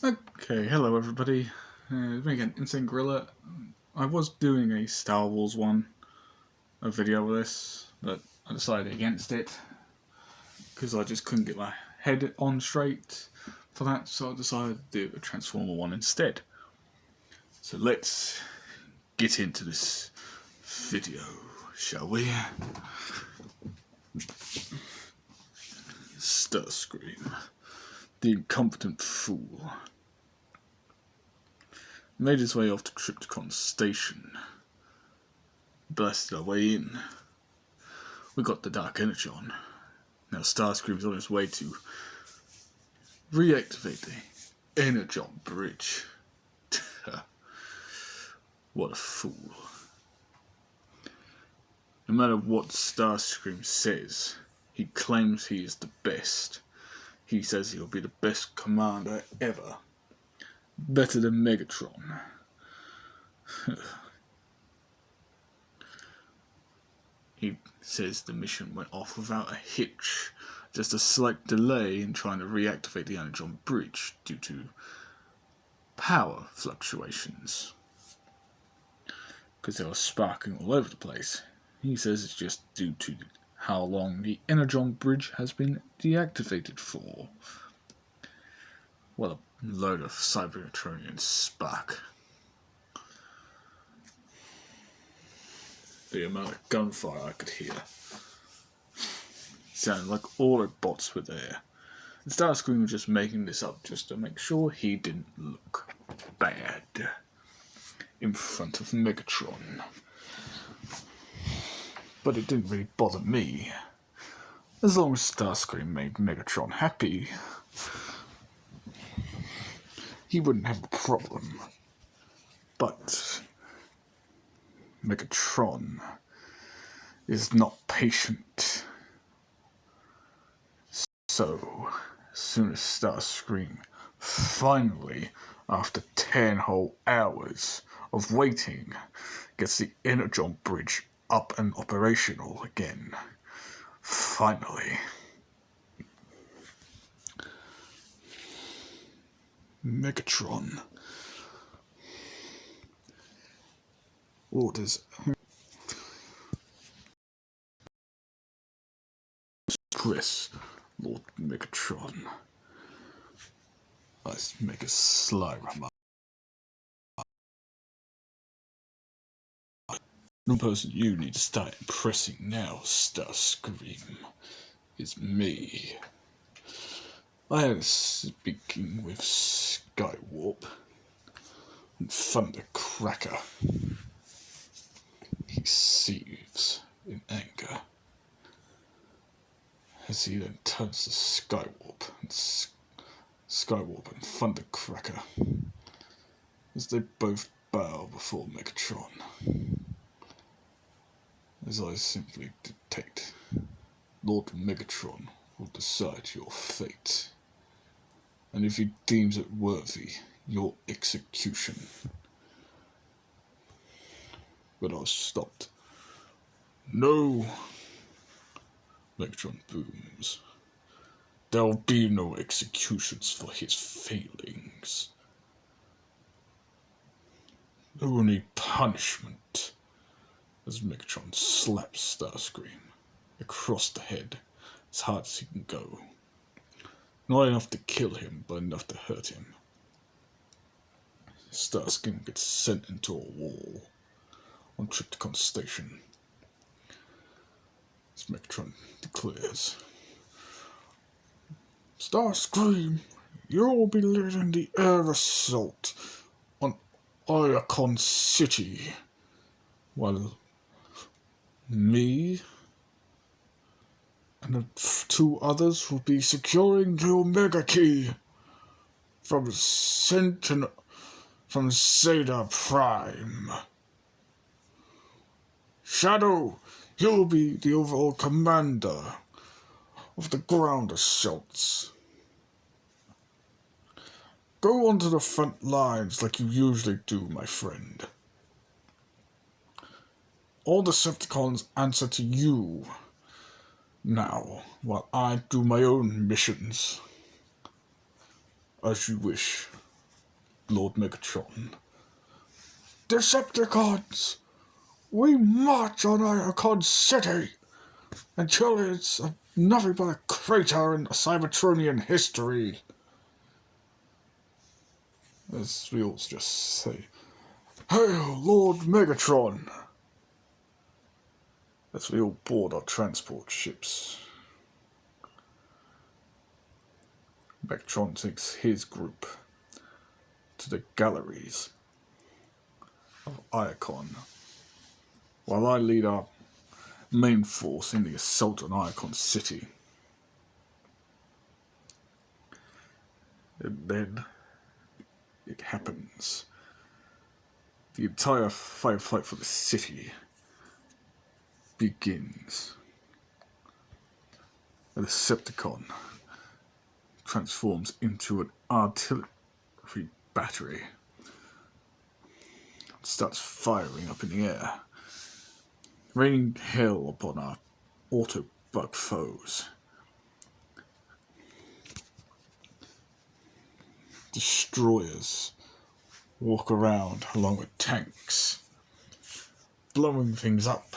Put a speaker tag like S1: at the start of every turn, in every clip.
S1: Okay, hello everybody. Me again, Insane Gorilla. I was doing a Star Wars a video of this, but I decided against it because I just couldn't get my head on straight for that, so I decided to do a Transformer one instead. So let's get into this video, shall we? Starscream, the incompetent fool, made his way off to Krypton Station. Blasted our way in. We got the Dark Energy on. Now Starscream's on his way to reactivate the Energon Bridge. What a fool. No matter what Starscream says, he claims he is the best. He says he'll be the best commander ever. Better than Megatron. He says the mission went off without a hitch. Just a slight delay in trying to reactivate the Energon Bridge due to power fluctuations. Because they were sparking all over the place. He says it's just due to how long the Energon Bridge has been deactivated for. What a load of Cybertronian spark. The amount of gunfire I could hear. Sounded like all the bots were there. And Starscream was just making this up just to make sure he didn't look bad in front of Megatron. But it didn't really bother me. As long as Starscream made Megatron happy, he wouldn't have a problem. But Megatron is not patient. So, as soon as Starscream finally, after 10 whole hours of waiting, gets the Energon Bridge up and operational again, finally, Megatron orders Chris, Lord Megatron. Let's make a sly remark. The person you need to start impressing now, Starscream, is me. I had a speaking with Skywarp and Thundercracker. He seethes in anger as he then turns to Skywarp and Thundercracker as they both bow before Megatron. As I simply dictate, Lord Megatron will decide your fate, and if he deems it worthy, your execution. But I was stopped. No! Megatron booms. There will be no executions for his failings. Only punishment. As Megatron slaps Starscream across the head as hard as he can go. Not enough to kill him, but enough to hurt him. Starscream gets sent into a wall on Krypton Station. As Megatron declares, Starscream, you'll be leading the air assault on Iacon City, while me and the 2 others will be securing the Omega Key from Zeta Prime. Shadow, you'll be the overall commander of the ground assaults. Go onto the front lines like you usually do, my friend. All the Decepticons answer to you now, while I do my own missions. As you wish. Lord Megatron. Decepticons! We march on Iacon City until it's nothing but a crater in Cybertronian history. As we all just say, "Hail, Lord Megatron!" As we all board our transport ships. Megatron takes his group to the galleries of Iacon, while I lead our main force in the assault on Iacon City. And then it happens. The entire firefight for the city begins. A Decepticon transforms into an artillery battery. It starts firing up in the air, raining hell upon our Autobug foes. Destroyers walk around along with tanks, blowing things up,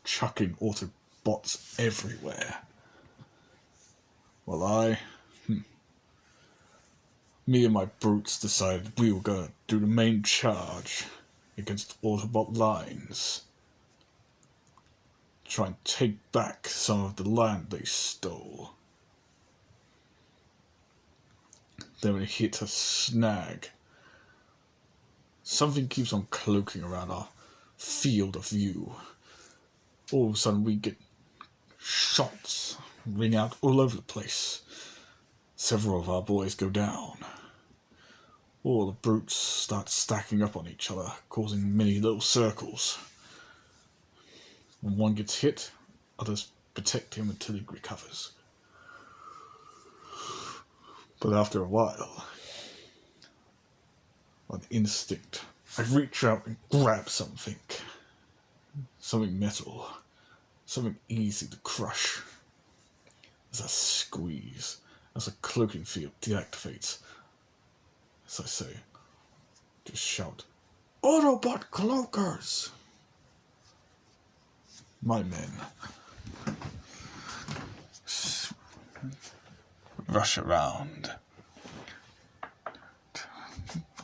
S1: chucking Autobots everywhere. While me and my brutes decided we were going to do the main charge against Autobot lines. Try and take back some of the land they stole. Then we hit a snag. Something keeps on cloaking around our field of view. All of a sudden we get shots ring out all over the place. Several of our boys go down. All the brutes start stacking up on each other, causing many little circles. When one gets hit, others protect him until he recovers. But after a while, on instinct, I reach out and grab something. Something metal. Something easy to crush. As I squeeze, as a cloaking field deactivates, as I say, just shout, "Autobot cloakers!" My men rush around,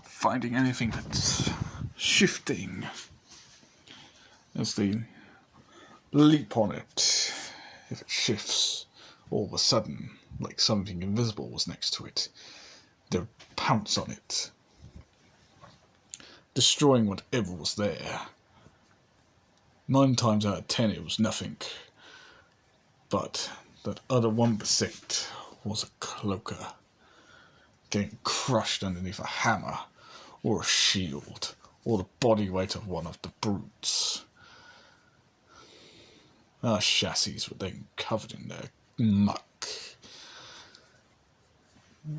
S1: finding anything that's shifting as they leap on it. If it shifts, all of a sudden, like something invisible was next to it, they'll pounce on it, destroying whatever was there. 9 times out of 10 it was nothing, but that other 1% was a cloaker, getting crushed underneath a hammer, or a shield, or the body weight of one of the brutes. Our chassis were then covered in their muck,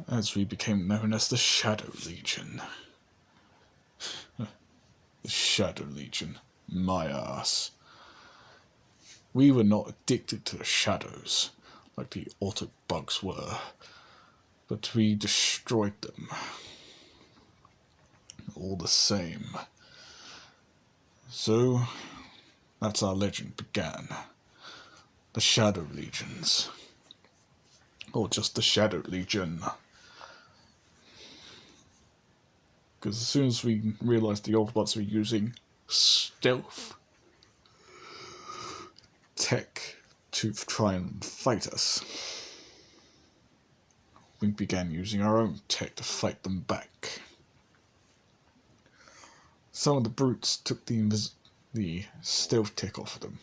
S1: as we became known as the Shadow Legion. The Shadow Legion, my ass. We were not addicted to the shadows like the Autobugs were, but we destroyed them all the same. So that's how our legend began. The Shadow Legions. Or just the Shadow Legion. Because as soon as we realised the Autobots were using stealth tech to try and fight us, we began using our own tech to fight them back. Some of the brutes took the stealth tech off of them,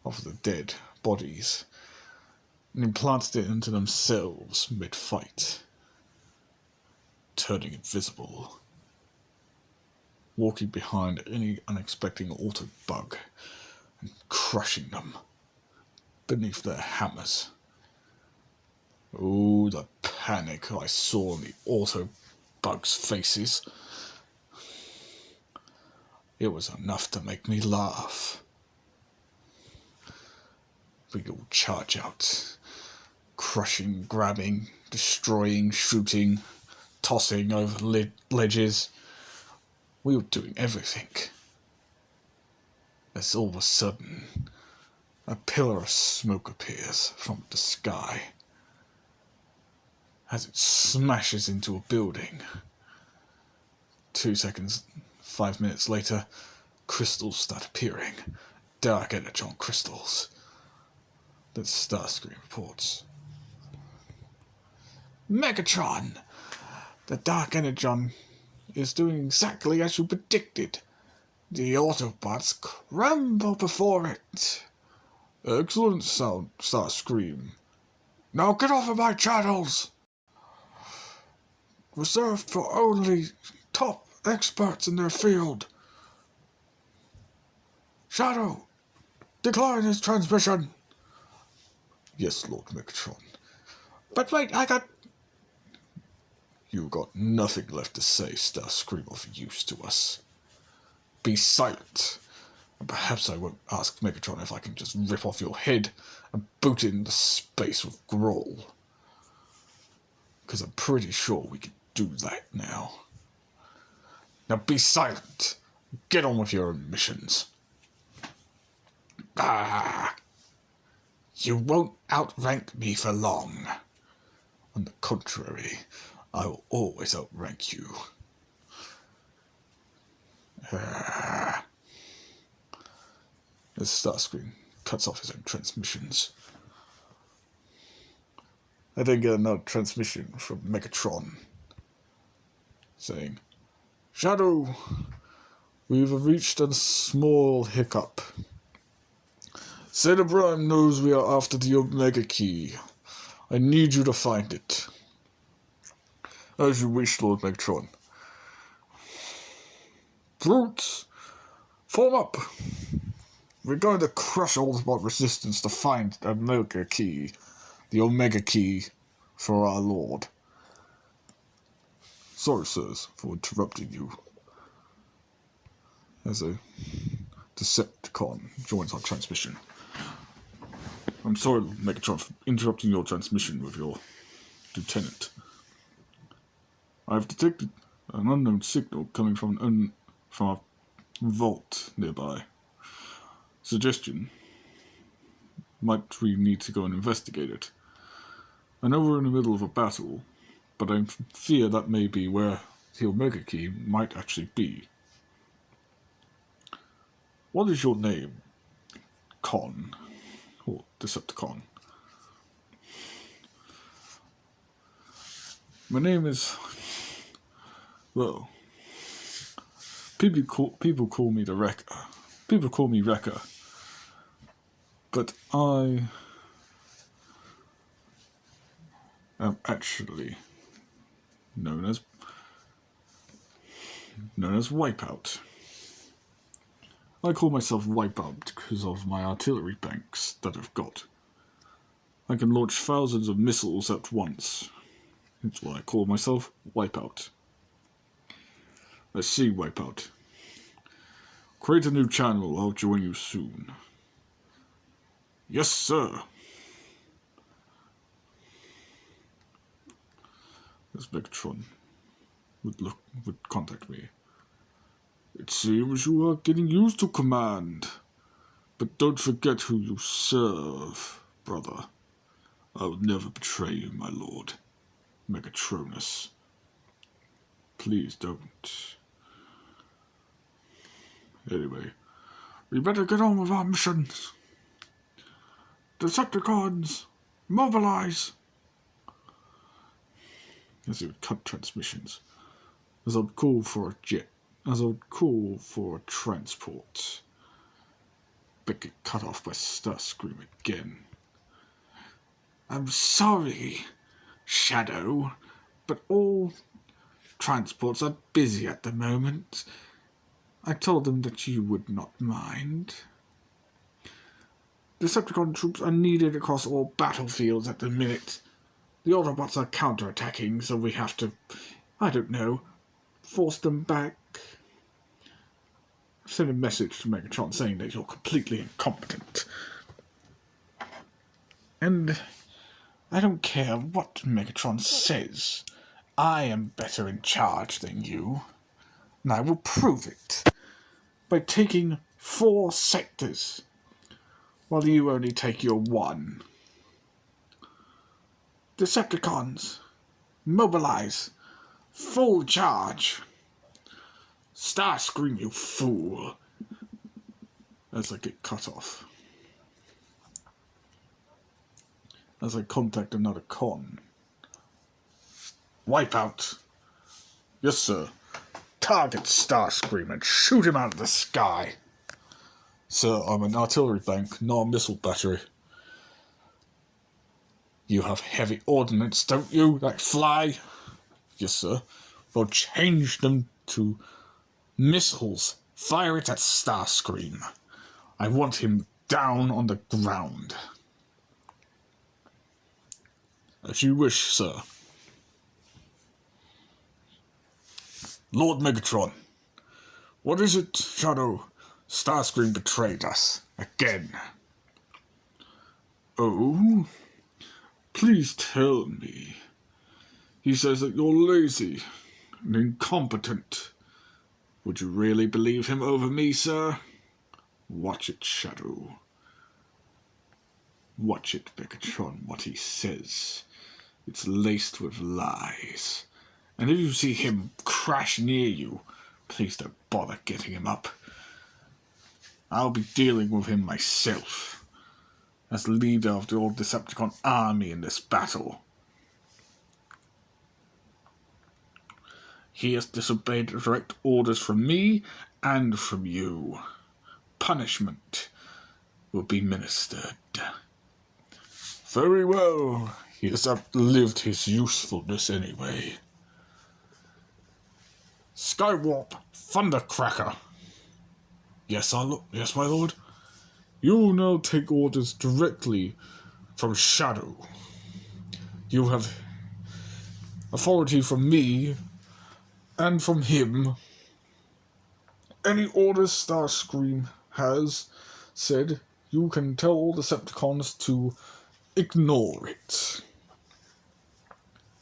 S1: off of the dead bodies, and implanted it into themselves mid-fight, turning invisible, walking behind any unexpected Autobug and crushing them beneath their hammers. Oh, the panic I saw on the Autobugs' faces. It was enough to make me laugh. We all charge out, crushing, grabbing, destroying, shooting, tossing over ledges. We were doing everything. As all of a sudden, a pillar of smoke appears from the sky. As it smashes into a building. 2 seconds, 5 minutes later, crystals start appearing. Dark energon crystals. The Starscream reports. Megatron! The Dark Energon is doing exactly as you predicted. The Autobots crumble before it. Excellent sound, Starscream. Now get off of my channels! Reserved for only top experts in their field. Shadow, decline his transmission. Yes, Lord Megatron. But wait, You got nothing left to say, Starscream, of use to us. Be silent. And perhaps I won't ask Megatron if I can just rip off your head and boot it into space with Groll. Because I'm pretty sure we can do that now. Now be silent. Get on with your own missions. You won't outrank me for long. On the contrary, I will always outrank you. As Starscream cuts off his own transmissions. I then get another transmission from Megatron saying, Shadow, we've reached a small hiccup. Cybertron knows we are after the Omega Key. I need you to find it. As you wish, Lord Megatron. Brutes, form up. We're going to crush Autobot resistance to find the Omega Key. The Omega Key for our Lord. Sorry, sirs, for interrupting you. As a Decepticon joins our transmission. I'm sorry, Megatron, for interrupting your transmission with your lieutenant. I've detected an unknown signal coming from a vault nearby. Suggestion. Might we need to go and investigate it? I know we're in the middle of a battle, but I fear that may be where the Omega Key might actually be. What is your name? Con. Or Decepticon. My name is... Well... People call me the Wrecker. People call me Wrecker. But I... am actually known as Wipeout. I call myself Wipeout because of my artillery banks that I've got. I can launch thousands of missiles at once. That's why I call myself Wipeout. Let's see, Wipeout. Create a new channel, I'll join you soon. Yes, sir. As Megatron would contact me. It seems you are getting used to command. But don't forget who you serve, brother. I'll never betray you, my lord. Megatronus. Please don't. Anyway, we better get on with our missions. Decepticons, mobilize! As he would cut transmissions. As I'd call for a jet. As I would call for a transport. But get cut off by Starscream again. I'm sorry, Shadow, but all transports are busy at the moment. I told them that you would not mind. Decepticon troops are needed across all battlefields at the minute. The Autobots are counterattacking, so we have to, I don't know, force them back. I've sent a message to Megatron saying that you're completely incompetent. And I don't care what Megatron says. I am better in charge than you, and I will prove it by taking 4 sectors, while you only take your 1. Decepticons, mobilize, full charge. Starscream, you fool. As I get cut off. As I contact another con. Wipeout. Yes, sir. Target Starscream and shoot him out of the sky. Sir, I'm an artillery bank, not a missile battery. You have heavy ordnance, don't you, that fly? Yes, sir. Well, change them to missiles. Fire it at Starscream. I want him down on the ground. As you wish, sir. Lord Megatron. What is it, Shadow? Starscream betrayed us. Again. Oh? Please tell me. He says that you're lazy and incompetent. Would you really believe him over me, sir? Watch it, Shadow. Watch it, Megatron, what he says. It's laced with lies. And if you see him crash near you, please don't bother getting him up. I'll be dealing with him myself, as leader of the old Decepticon army in this battle. He has disobeyed direct orders from me and from you. Punishment will be ministered. Very well. He has outlived his usefulness anyway. Skywarp, Thundercracker. Yes, yes, my lord. You will now take orders directly from Shadow. You have authority from me and from him. Any orders Starscream has said, you can tell all Decepticons to ignore it.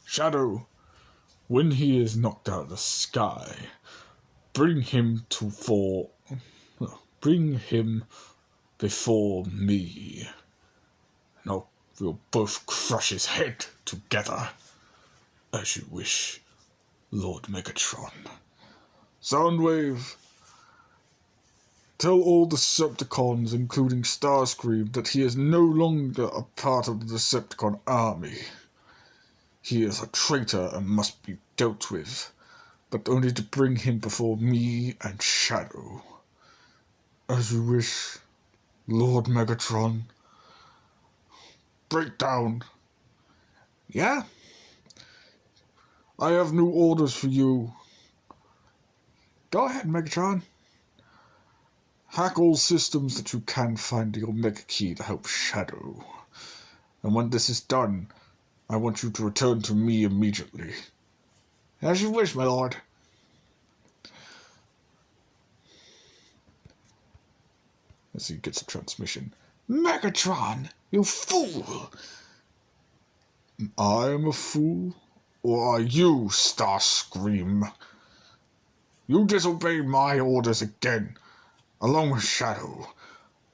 S1: Shadow, when he is knocked out of the sky, bring him before me. Now we'll both crush his head together. As you wish, Lord Megatron. Soundwave, tell all Decepticons, including Starscream, that he is no longer a part of the Decepticon army. He is a traitor and must be dealt with, but only to bring him before me and Shadow. As you wish, Lord Megatron. Breakdown. Yeah? I have new orders for you. Go ahead, Megatron. Hack all systems that you can find the Omega Key to help Shadow. And when this is done, I want you to return to me immediately. As you wish, my lord. As he gets a transmission. Megatron, you fool! I am a fool? Or are you, Starscream? You disobey my orders again, along with Shadow.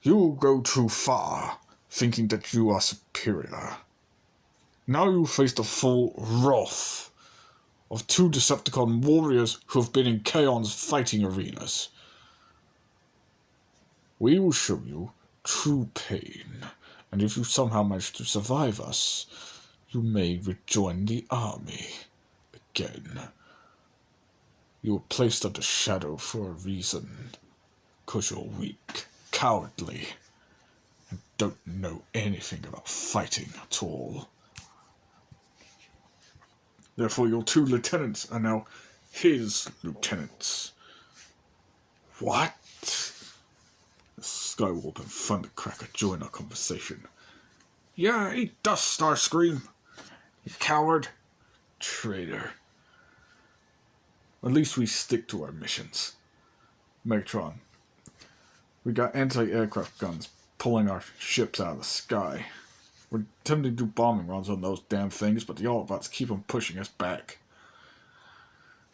S1: You go too far, thinking that you are superior. Now you face the full wrath of 2 Decepticon warriors who have been in Kaon's fighting arenas. We will show you true pain, and if you somehow manage to survive us, you may rejoin the army again. You were placed under Shadow for a reason, 'cause you're weak, cowardly, and don't know anything about fighting at all. Therefore, your 2 lieutenants are now his lieutenants. What? Skywarp and Thundercracker join our conversation. Yeah, eat dust, Starscream. You coward. Traitor. At least we stick to our missions. Megatron. We got anti-aircraft guns pulling our ships out of the sky. We're attempting to do bombing runs on those damn things, but the Autobots keep on pushing us back.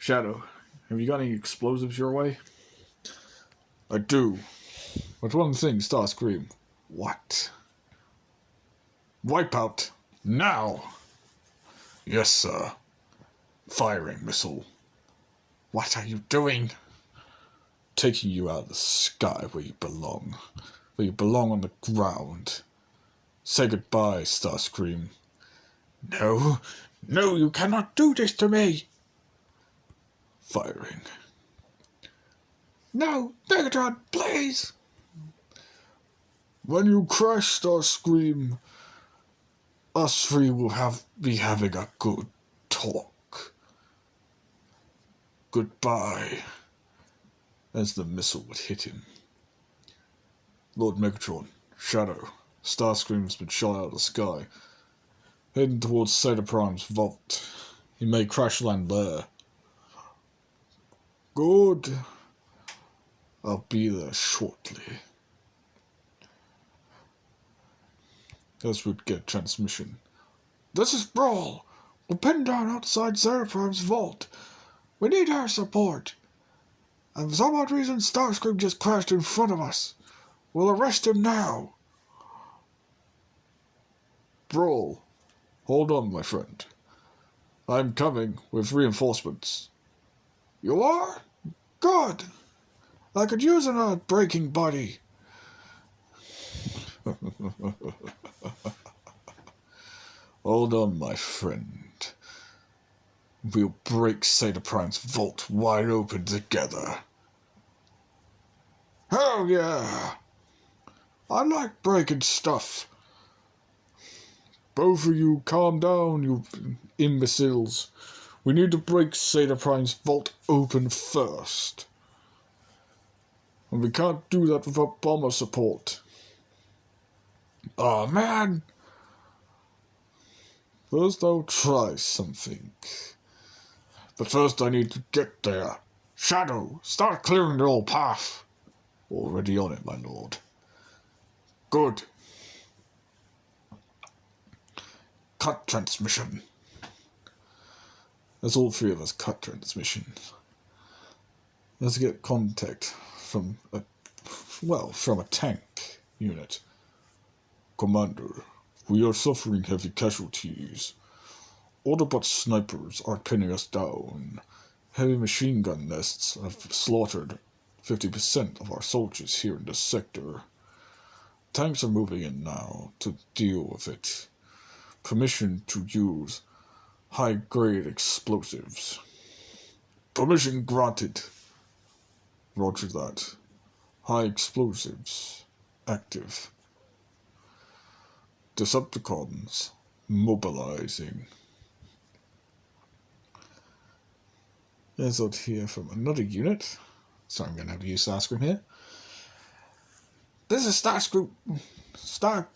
S1: Shadow, have you got any explosives your way? I do. But one thing, Starscream. What? Wipeout. Now! Yes, sir. Firing missile. What are you doing? Taking you out of the sky where you belong. Where you belong on the ground. Say goodbye, Starscream. No. No, you cannot do this to me. Firing. No, Megatron, please! When you crash, Starscream, us three will be having a good talk. Goodbye. As the missile would hit him. Lord Megatron, Shadow, Starscream's been shot out of the sky, heading towards Cybertron's vault. He may crash land there. Good. I'll be there shortly. As we'd get transmission. This is Brawl. We're pinned down outside Cybertron's vault. We need our support. And for some odd reason, Starscream just crashed in front of us. We'll arrest him now. Brawl, hold on, my friend. I'm coming with reinforcements. You are? Good. I could use an breaking body. Hold on, my friend. We'll break Cybertron's vault wide open together. Hell yeah! I like breaking stuff. Both of you calm down, you imbeciles. We need to break Cybertron's vault open first. And we can't do that without bomber support. Oh man! First I'll try something. But first I need to get there. Shadow, start clearing the old path. Already on it, my lord. Good. Cut transmission. As all three of us cut transmission. Let's get contact from a tank unit. Commander, we are suffering heavy casualties. Autobot snipers are pinning us down. Heavy machine gun nests have slaughtered 50% of our soldiers here in this sector. Tanks are moving in now to deal with it. Permission to use high-grade explosives. Permission granted. Roger that. High explosives active. Decepticons mobilizing. There's out here from another unit. So I'm going to have to use Starscream here. This is Starscream. Star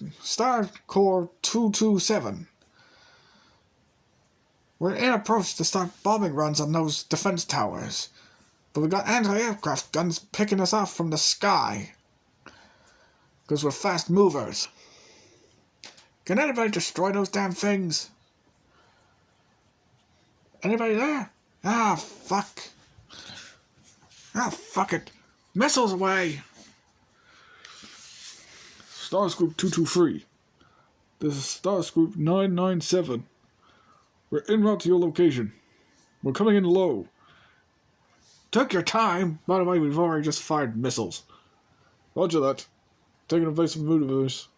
S1: Core 227. We're in approach to start bombing runs on those defense towers. But we got anti-aircraft guns picking us off from the sky. Because we're fast movers. Can anybody destroy those damn things? Anybody there? Ah, fuck. Ah, fuck it. Missiles away! Starscream 223. This is Starscream 997. We're en route to your location. We're coming in low. Took your time. By the way, we've already just fired missiles. Roger that. Taking evasive maneuvers.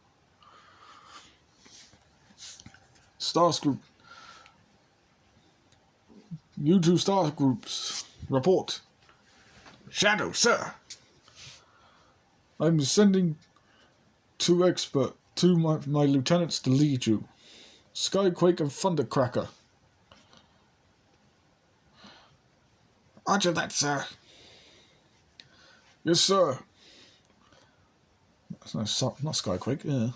S1: Starscream. You two star groups. Report. Shadow, sir. I'm sending two my lieutenants to lead you. Skyquake and Thundercracker. Roger that, sir. Yes, sir. No, not Skyquake, yeah.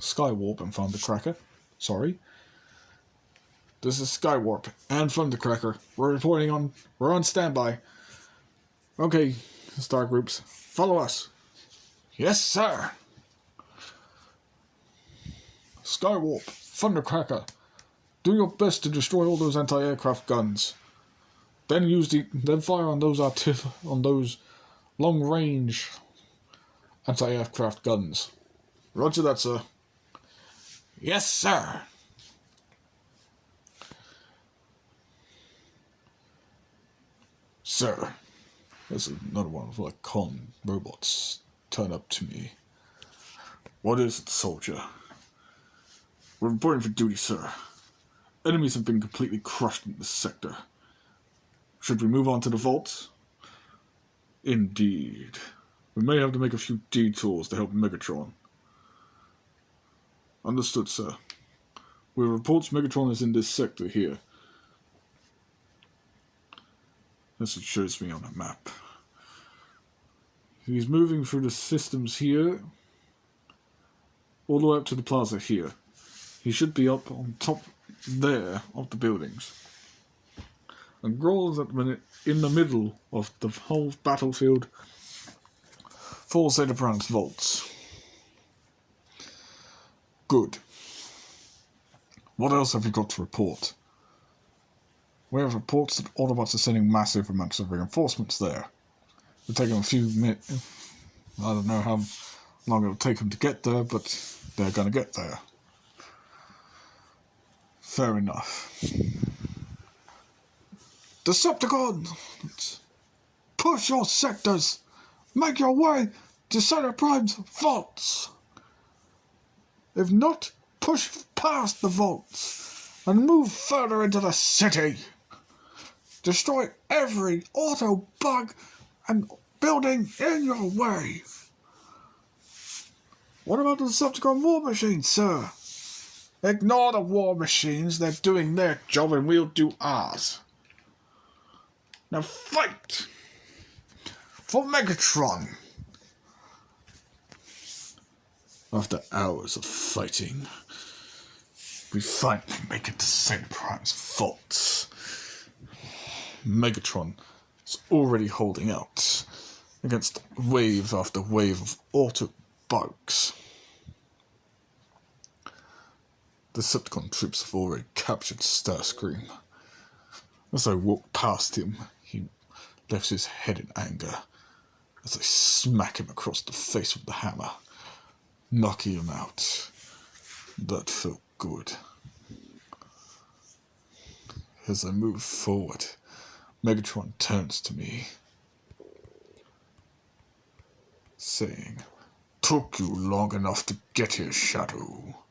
S1: Skywarp and Thundercracker. Sorry. This is Skywarp and Thundercracker. We're on standby. Okay, star groups, follow us. Yes, sir. Skywarp, Thundercracker, do your best to destroy all those anti-aircraft guns. Then fire on those long-range anti-aircraft guns. Roger that, sir. Yes, sir. Sir, there's another one of like con robots turn up to me. What is it, soldier? We're reporting for duty, sir. Enemies have been completely crushed in this sector. Should we move on to the vaults? Indeed. We may have to make a few detours to help Megatron. Understood, sir. We have reports Megatron is in this sector here. This it shows me on a map. He's moving through the systems here, all the way up to the plaza here. He should be up on top there of the buildings. And Grohl is at the minute in the middle of the whole battlefield for Cybertron's vaults. Good. What else have you got to report? We have reports that Autobots are sending massive amounts of reinforcements there. It'll take them a few minutes. I don't know how long it'll take them to get there, but they're going to get there. Fair enough. Decepticons! Push your sectors! Make your way to Cyberprime's vaults! If not, push past the vaults and move further into the city. Destroy every auto bug and building in your way. What about the Decepticon war machines, sir? Ignore the war machines. They're doing their job and we'll do ours. Now fight for Megatron. After hours of fighting, we finally make it to Cyberprime's vaults. Megatron is already holding out against wave after wave of Autobugs. The Decepticon troops have already captured Starscream. As I walk past him, he lifts his head in anger as I smack him across the face with the hammer, knocking him out. That felt good. As I move forward, Megatron turns to me, saying, "Took you long enough to get here, Shadow.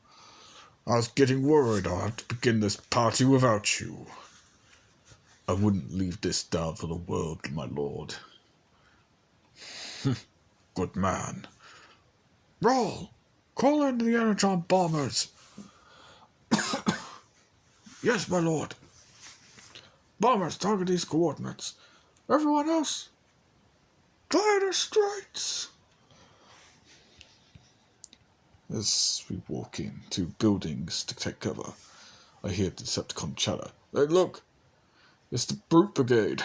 S1: I was getting worried I'd have to begin this party without you. I wouldn't leave this down for the world, my lord." Good man. Roll! Call in the Energon bombers. Yes, my lord. Bombers, target these coordinates. Everyone else, clear the streets. As we walk into buildings to take cover, I hear the Decepticon chatter. Hey, look! It's the Brute Brigade.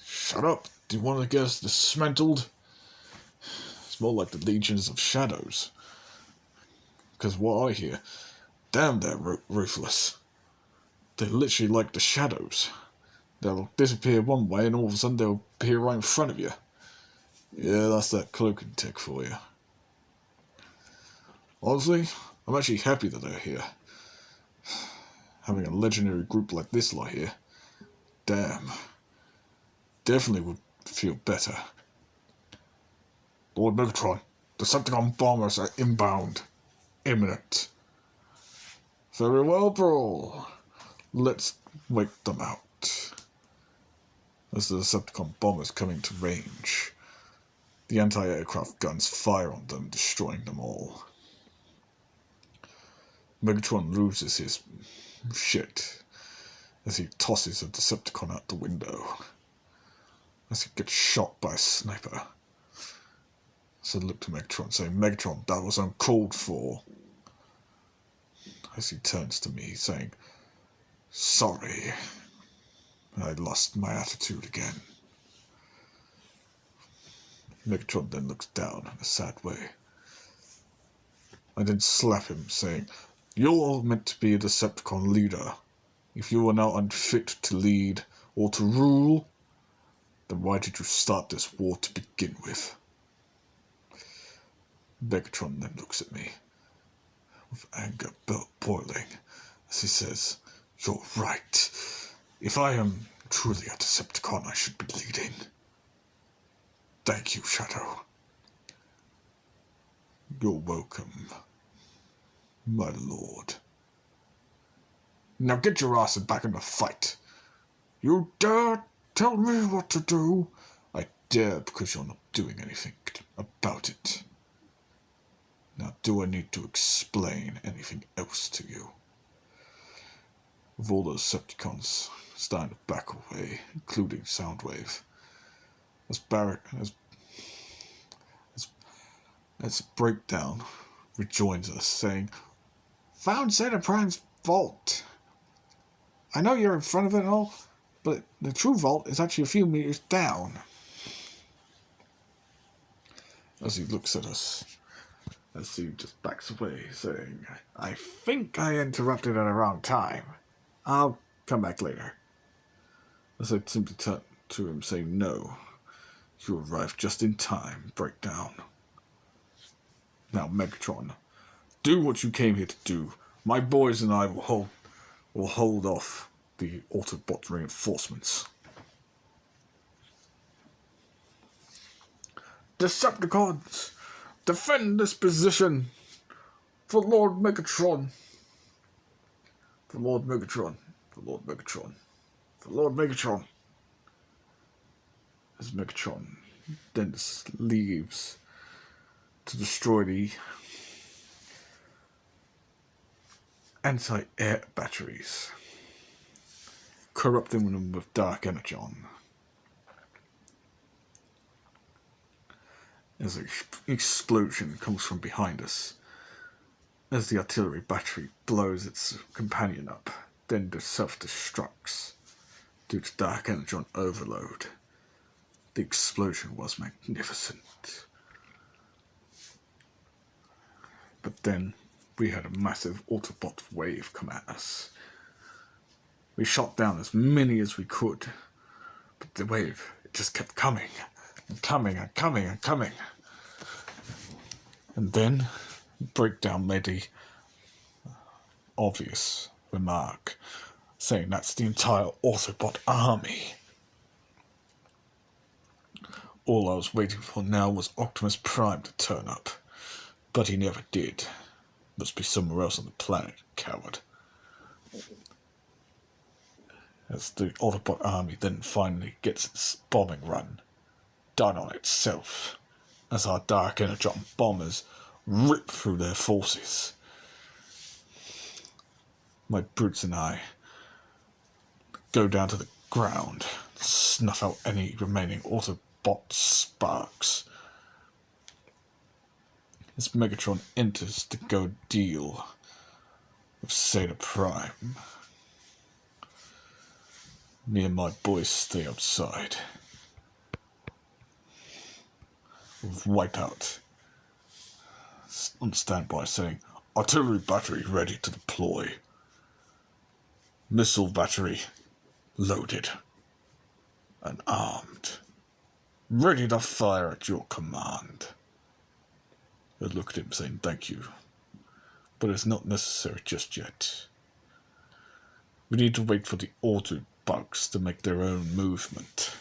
S1: Shut up. Do you want to get us dismantled? It's more like the Legions of Shadows. Because what I hear, damn, they're ruthless. They're literally like the Shadows. They'll disappear one way and all of a sudden they'll appear right in front of you. Yeah, that's that cloaking tech for you. Honestly, I'm actually happy that they're here. Having a legendary group like this lie here, damn, definitely would feel better. Lord Megatron, the Decepticon bombers are inbound. Imminent. Very well, Brawl. Let's wake them out. As the Decepticon bombers coming to range, the anti-aircraft guns fire on them, destroying them all. Megatron loses his shit as he tosses a Decepticon out the window, as he gets shot by a sniper. So I look to Megatron saying, Megatron, that was uncalled for. As he turns to me saying, sorry, I lost my attitude again. Megatron then looks down in a sad way. I then slap him saying, you're all meant to be a Decepticon leader. If you are now unfit to lead,
S2: or to rule, then why did you start this war to begin with? Megatron then looks at me, with anger boiling, as he says, "You're right. If I am truly a Decepticon, I should be leading. Thank you, Shadow." "You're welcome, my lord." "Now get your ass back in the fight. You dare tell me what to do?" "I dare because you're not doing anything about it. Now do I need to explain anything else to you?" With all those Decepticons starting to back away, including Soundwave, as Breakdown rejoins us, saying, "Found Cybertron's vault. I know you're in front of it and all, but the true vault is actually a few meters down." As he looks at us, as he just backs away, saying, "I think I interrupted at the wrong time. I'll come back later." As I simply turn to him, saying, "No, you arrived just in time, Breakdown. Now, Megatron, do what you came here to do. My boys and I will hold off the Autobot reinforcements." "Decepticons, defend this position for Lord Megatron. For Lord Megatron. For Lord Megatron. For Lord Megatron." As Megatron then leaves to destroy the anti-air batteries, corrupting them with dark energon. As an explosion comes from behind us, as the artillery battery blows its companion up, then self-destructs due to dark energon overload. The explosion was magnificent. But then we had a massive Autobot wave come at us. We shot down as many as we could, but the wave, it just kept coming and coming and coming and coming. And then Breakdown made the obvious remark, saying that's the entire Autobot army. All I was waiting for now was Optimus Prime to turn up, but he never did. Must be somewhere else on the planet, coward. As the Autobot army then finally gets its bombing run done on itself, as our dark energon bombers rip through their forces. My brutes and I go down to the ground, snuff out any remaining Autobot sparks. As Megatron enters to go deal with Zeta Prime, me and my boys stay outside, with Wipeout on standby, saying, "Artillery battery ready to deploy. Missile battery loaded and armed, ready to fire at your command." I looked at him saying, "Thank you, but it's not necessary just yet. We need to wait for the Autobots to make their own movement.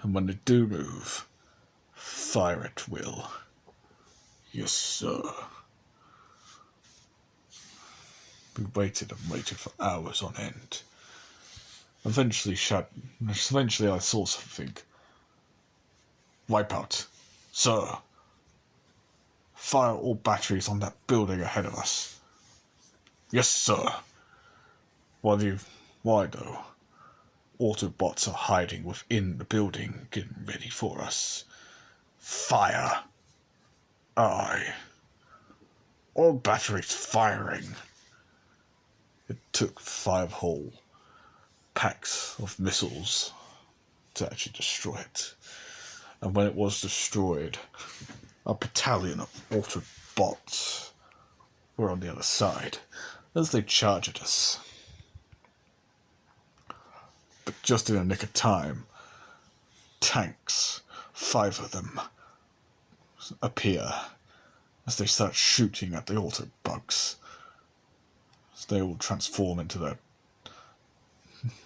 S2: And when they do move, fire at will." "Yes, sir." We waited and waited for hours on end. Eventually I saw something. "Wipeout. Sir, fire all batteries on that building ahead of us." "Yes, sir." Why though? Autobots are hiding within the building, getting ready for us. "Fire." "Aye. All batteries firing." It took 5 whole packs of missiles to actually destroy it. And when it was destroyed, a battalion of Autobots were on the other side as they charged at us. just in a nick of time, tanks, 5 of them, appear as they start shooting at the Autobugs. As they all transform into their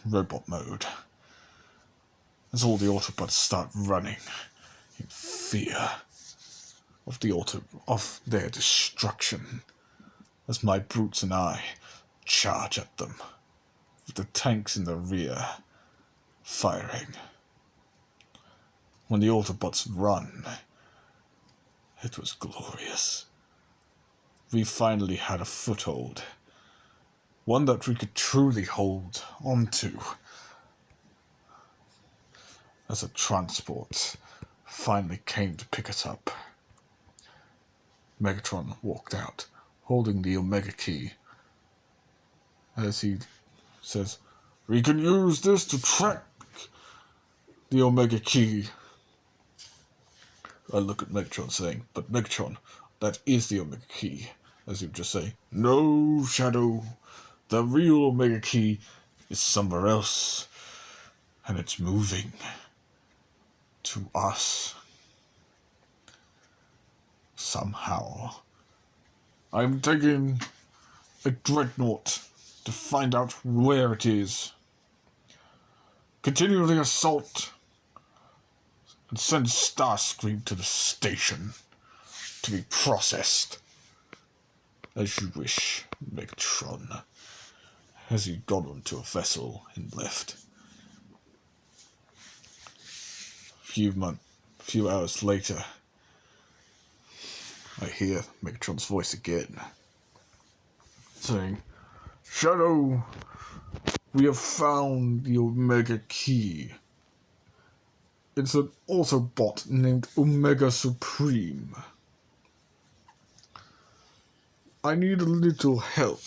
S2: robot mode. As all the Autobots start running in fear of their destruction. As my brutes and I charge at them, with the tanks in the rear firing. When the Autobots run, it was glorious. We finally had a foothold, one that we could truly hold onto. As a transport finally came to pick us up, Megatron walked out, holding the Omega Key, as he says, "We can use this to track the Omega Key." I look at Megatron saying, "But Megatron, that is the Omega Key." As he would just say, "No, Shadow, the real Omega Key is somewhere else, and it's moving to us. Somehow. I'm taking a dreadnought to find out where it is. Continue the assault and send Starscream to the station to be processed. As you wish, Megatron." As he got onto a vessel and left. A few hours later, I hear Megatron's voice again, saying, "Shadow, we have found the Omega Key. It's an Autobot named Omega Supreme. I need a little help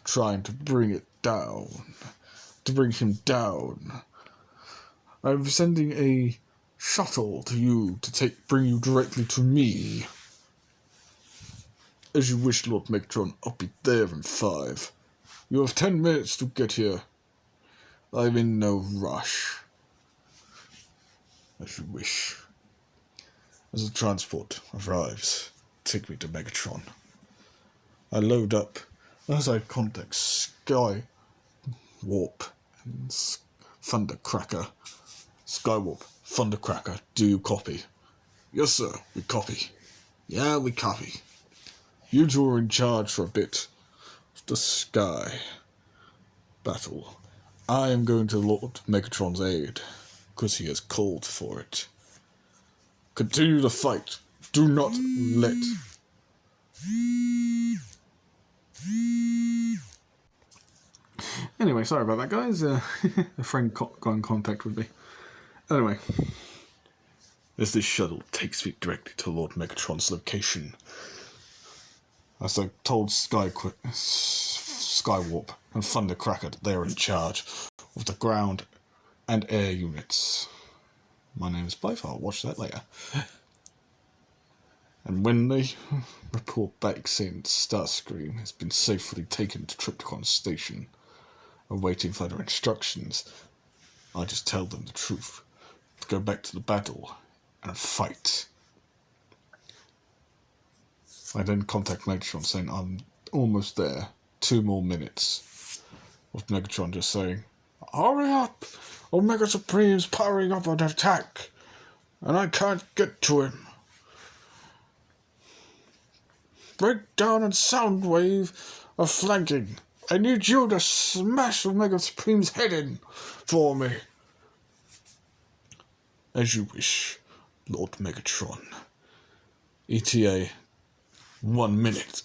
S2: trying to bring him down. I'm sending a shuttle to you to bring you directly to me. As you wish, Lord Megatron, I'll be there in 5. You have 10 minutes to get here. I'm in no rush." As you wish. As the transport arrives, take me to Megatron. I load up as I contact Skywarp and Thundercracker. Skywarp, Thundercracker, do you copy? "Yes, sir, we copy." "Yeah, we copy." "You two are in charge for a bit of the sky battle. I am going to Lord Megatron's aid, because he has called for it. Continue the fight. Do not let..."
S1: Anyway, sorry about that, guys. A friend got in contact with me. Anyway.
S2: As this shuttle takes me directly to Lord Megatron's location. As I told Skywarp and Thundercracker that they are in charge of the ground and air units. My name is Blythe, I'll watch that later. And when they report back saying Starscream has been safely taken to Triptychon Station, awaiting further instructions, I just tell them the truth. To go back to the battle and fight. I then contact Megatron saying I'm almost there. 2 more minutes. With Megatron just saying, "Hurry up! Omega Supreme's powering up an attack, and I can't get to him. Breakdown and Soundwave are flanking. I need you to smash Omega Supreme's head in for me." As you wish, Lord Megatron. ETA 1 minute.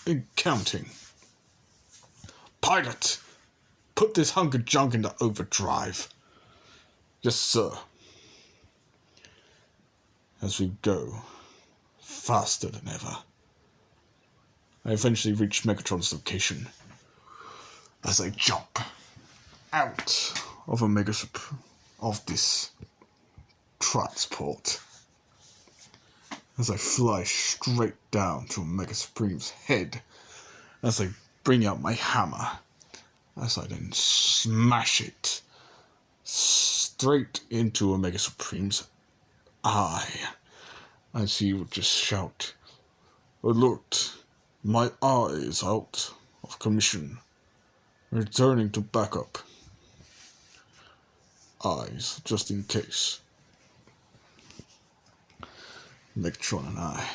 S2: And counting. Pilot, put this hunk of junk into overdrive. Yes, sir. As we go, faster than ever, I eventually reach Megatron's location. As I jump out of this transport. As I fly straight down to Omega Supreme's head. As I bring out my hammer. As I then smash it straight into Omega Supreme's eye, as he would just shout, "Alert! My eye is out of commission. Returning to backup. Eyes, just in case." Megatron and I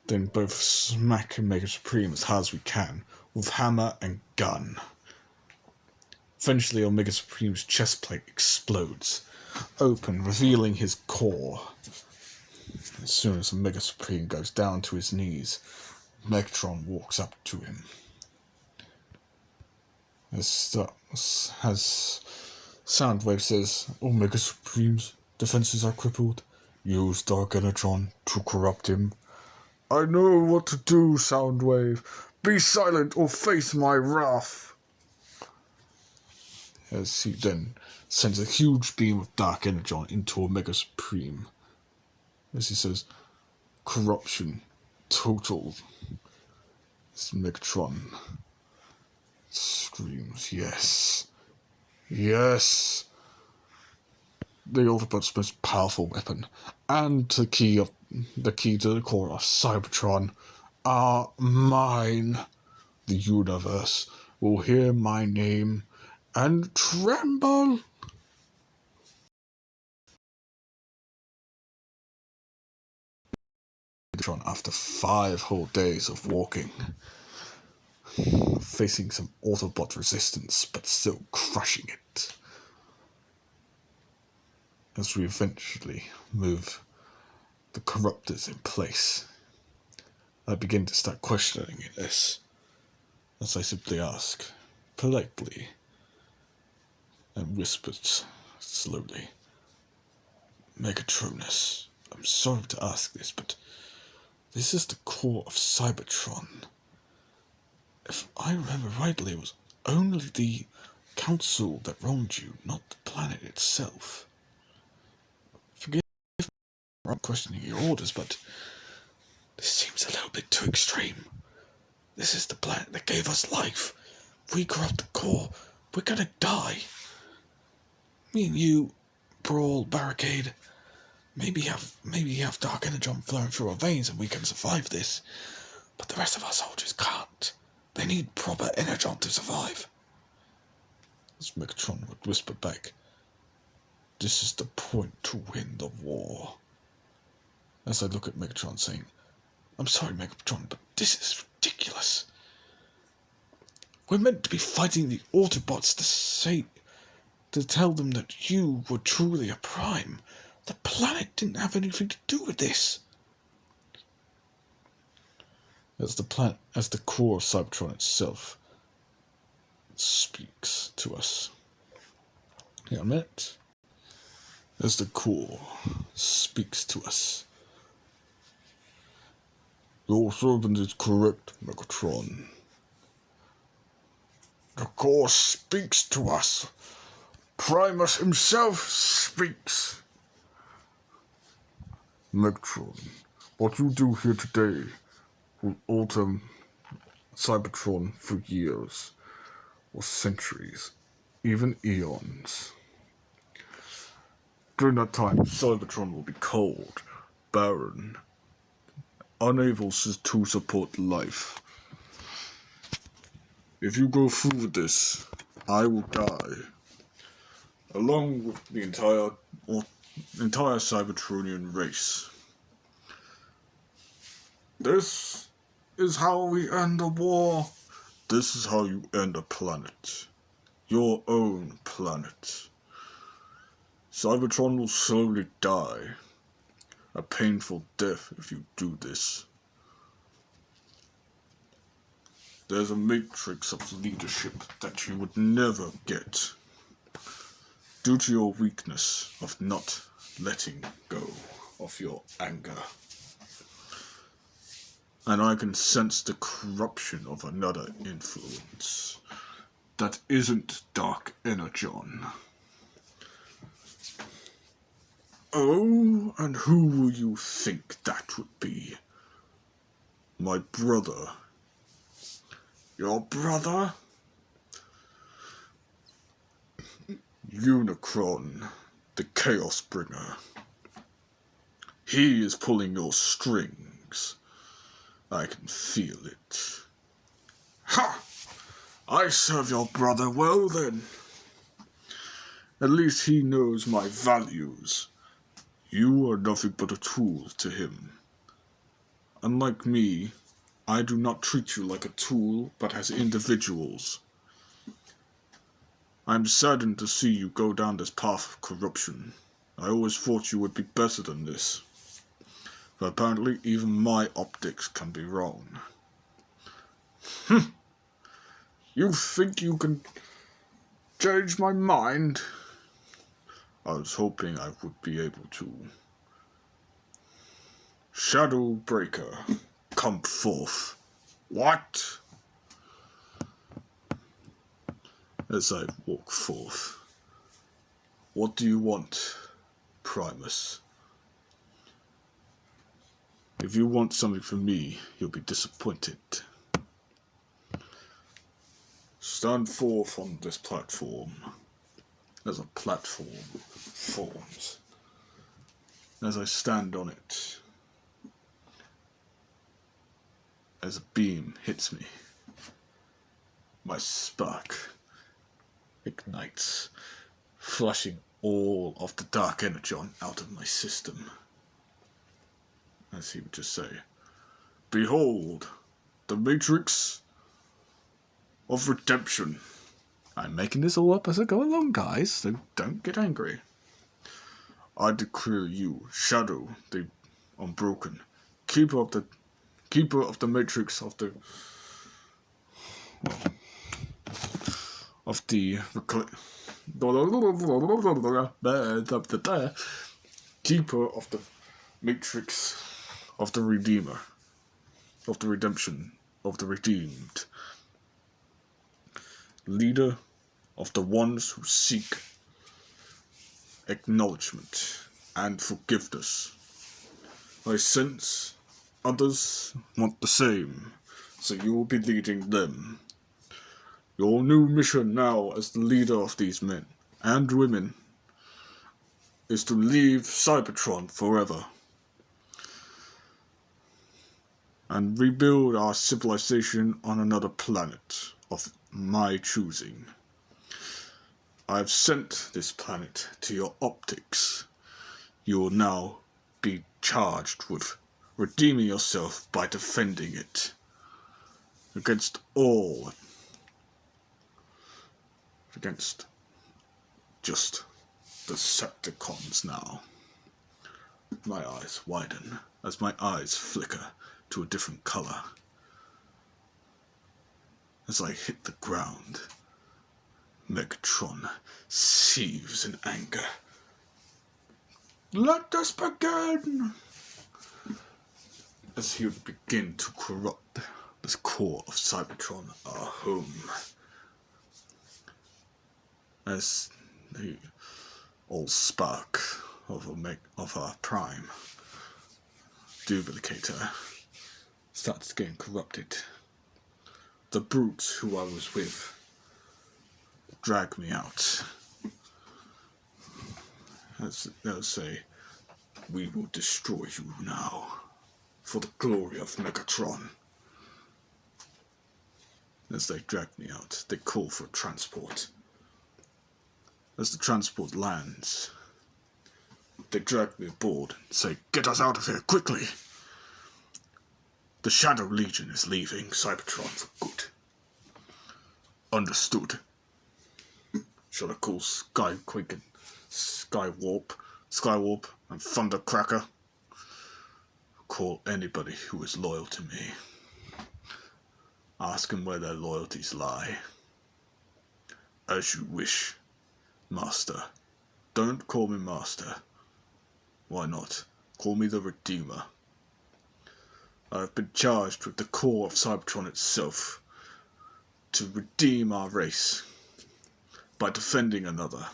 S2: then both smack Omega Supreme as hard as we can with hammer and gun. Eventually, Omega Supreme's chest plate explodes open, revealing his core. As soon as Omega Supreme goes down to his knees, Megatron walks up to him. As Soundwave says, "Omega Supreme's defenses are crippled. Use Dark Energon to corrupt him." "I know what to do, Soundwave. Be silent or face my wrath." As he then sends a huge beam of Dark Energon into Omega Supreme. As he says, "Corruption total." As Megatron screams, "Yes. Yes." The Autobot's most powerful weapon, and the key to the core of Cybertron, are mine. The universe will hear my name and tremble. Cybertron, after 5 whole days of walking, facing some Autobot resistance, but still crushing it. As we eventually move the corruptors in place, I begin to start questioning this, as I simply ask, politely, and whispered slowly, "Megatronus, I'm sorry to ask this, but this is the core of Cybertron. If I remember rightly, it was only the council that wronged you, not the planet itself. Forgive me for questioning your orders, but this seems a little bit too extreme. This is the planet that gave us life. If we corrupt the core, we're gonna die. Me and you, Brawl, Barricade, maybe have Dark Energon flowing through our veins and we can survive this, but the rest of our soldiers can't. They need proper Energon to survive." As Megatron would whisper back, "This is the point to win the war." As I look at Megatron saying, "I'm sorry, Megatron, but this is ridiculous. We're meant to be fighting the Autobots to tell them that you were truly a Prime. The planet didn't have anything to do with this." As the core of Cybertron itself speaks to us. Here a minute. As the core speaks to us. "Your servant is correct, Megatron. The core speaks to us. Primus himself speaks. Megatron, what you do here today will alter Cybertron for years, or centuries, even eons. During that time, Cybertron will be cold, barren, unable to support life. If you go through with this, I will die, along with the entire Cybertronian race. This is how we end the war. This is how you end a planet. Your own planet. Cybertron will slowly die. A painful death if you do this. There's a matrix of leadership that you would never get, due to your weakness of not letting go of your anger. And I can sense the corruption of another influence that isn't Dark Energon. Oh, and who will you think that would be? My brother. Your brother? Unicron, the Chaos Bringer. He is pulling your strings. I can feel it. Ha! I serve your brother well then. At least he knows my values. You are nothing but a tool to him. Unlike me, I do not treat you like a tool, but as individuals. I am saddened to see you go down this path of corruption. I always thought you would be better than this. But apparently even my optics can be wrong. You think you can change my mind? I was hoping I would be able to. Shadow Breaker, come forth. What? As I walk forth. What do you want, Primus? If you want something from me, you'll be disappointed. Stand forth on this platform. As a platform forms. As I stand on it, as a beam hits me, my spark ignites, flushing all of the dark energy out of my system. As he would just say, behold, the matrix of redemption. I'm making this all up as I go along, guys, so don't get angry. I declare you, Shadow, the Unbroken, keeper of the matrix of the keeper of the matrix of the Redeemer, of the redemption, of the redeemed, leader of the ones who seek acknowledgement and forgiveness. I sense others want the same, so you will be leading them. Your new mission now as the leader of these men and women is to leave Cybertron forever and rebuild our civilization on another planet of my choosing. I have sent this planet to your optics. You will now be charged with redeeming yourself by defending it against just the Decepticons now. My eyes widen as my eyes flicker to a different color. As I hit the ground, Megatron seethes in anger. Let us begin! As he would begin to corrupt this core of Cybertron, our home. As the old spark of our prime duplicator starts getting corrupted. The brutes who I was with drag me out. As they'll say, we will destroy you now, for the glory of Megatron. As they drag me out, they call for transport. As the transport lands, they drag me aboard and say, get us out of here, quickly! The Shadow Legion is leaving Cybertron for good. Understood. Shall I call Skyquake and Skywarp and Thundercracker? Call anybody who is loyal to me. Ask them where their loyalties lie. As you wish, Master. Don't call me Master. Why not? Call me the Redeemer. I have been charged with the core of Cybertron itself to redeem our race by defending another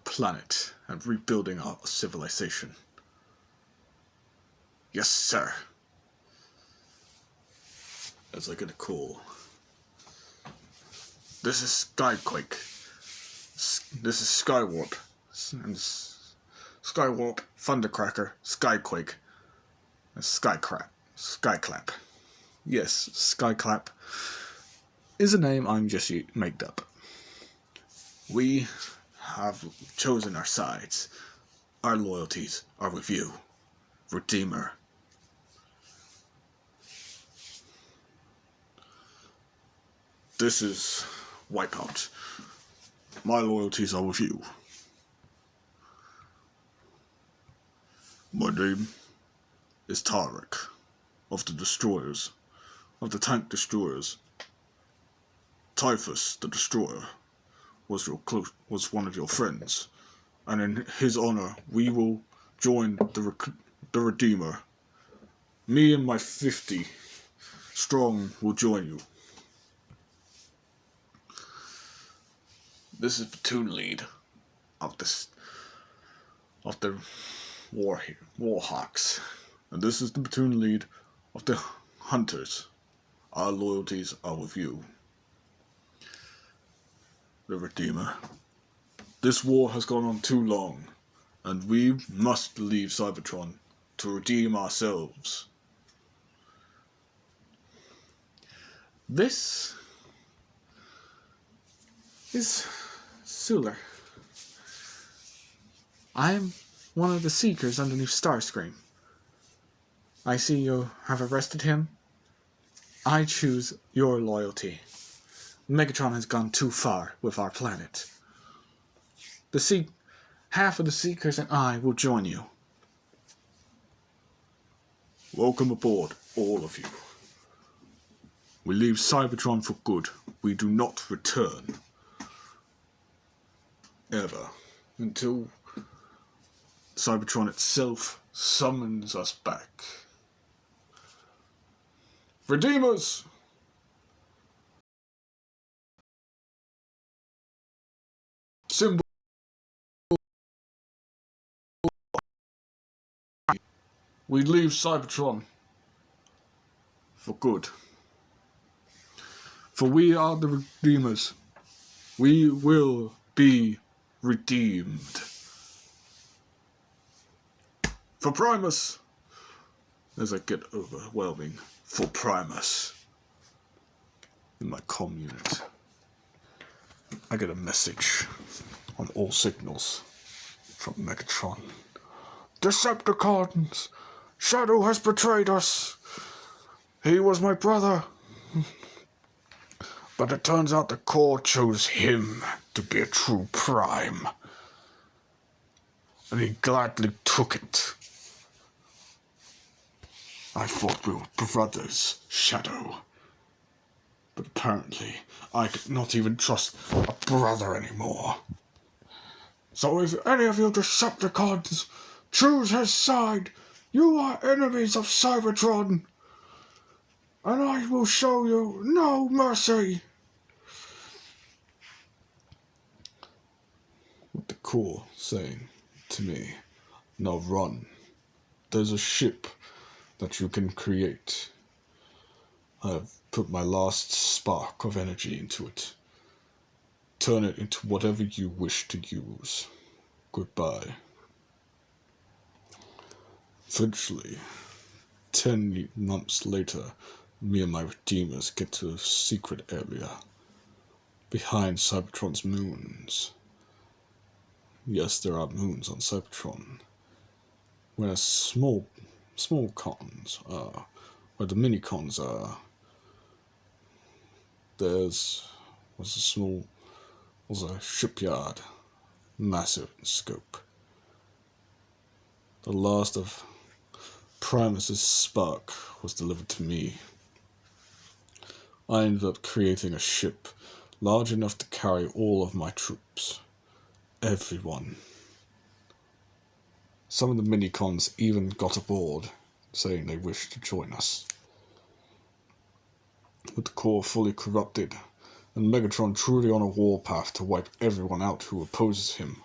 S2: planet and rebuilding our civilization. Yes, sir. As I get a call,
S1: This is Skyquake. This is Skywarp. And Skywarp, Thundercracker, Skyquake, and Skyclap. Yes, Skyclap is a name I'm just made up. We have chosen our sides. Our loyalties are with you, Redeemer. This is Wipeout. My loyalties are with you. My name is Tarek, of the Destroyers, of the Tank Destroyers. Typhus, the Destroyer, was one of your friends, and in his honor, we will join the Redeemer. Me and my 50 strong will join you. This is platoon lead of the Warhawks, and this is the platoon lead of the Hunters. Our loyalties are with you, the Redeemer. This war has gone on too long, and we must leave Cybertron to redeem ourselves. This is Suler. I am one of the Seekers underneath Starscream. I see you have arrested him. I choose your loyalty. Megatron has gone too far with our planet. Half of the Seekers and I will join you. Welcome aboard, all of you. We leave Cybertron for good. We do not return. Ever. Until Cybertron itself summons us back. Redeemers! Symbol. We leave Cybertron for good. For we are the Redeemers. We will be redeemed. For Primus! As I get overwhelming. For Primus. In my comm unit, I get a message on all signals from Megatron. Decepticons! Shadow has betrayed us! He was my brother! But it turns out the Corps chose him to be a true Prime. And he gladly took it. I thought we were brothers, Shadow. But apparently, I could not even trust a brother anymore. So if any of you Decepticons choose his side, you are enemies of Cybertron. And I will show you no mercy. What the Corps saying to me, now run. There's a ship that you can create. I have put my last spark of energy into it. Turn it into whatever you wish to use. Goodbye. Eventually, 10 months later, me and my Redeemers get to a secret area behind Cybertron's moons. Yes, there are moons on Cybertron, where small cons are, where the mini cons are. Was a shipyard, massive in scope. The last of Primus's spark was delivered to me. I ended up creating a ship large enough to carry all of my troops. Everyone. Some of the mini-cons even got aboard, saying they wished to join us. With the Corps fully corrupted, and Megatron truly on a warpath to wipe everyone out who opposes him,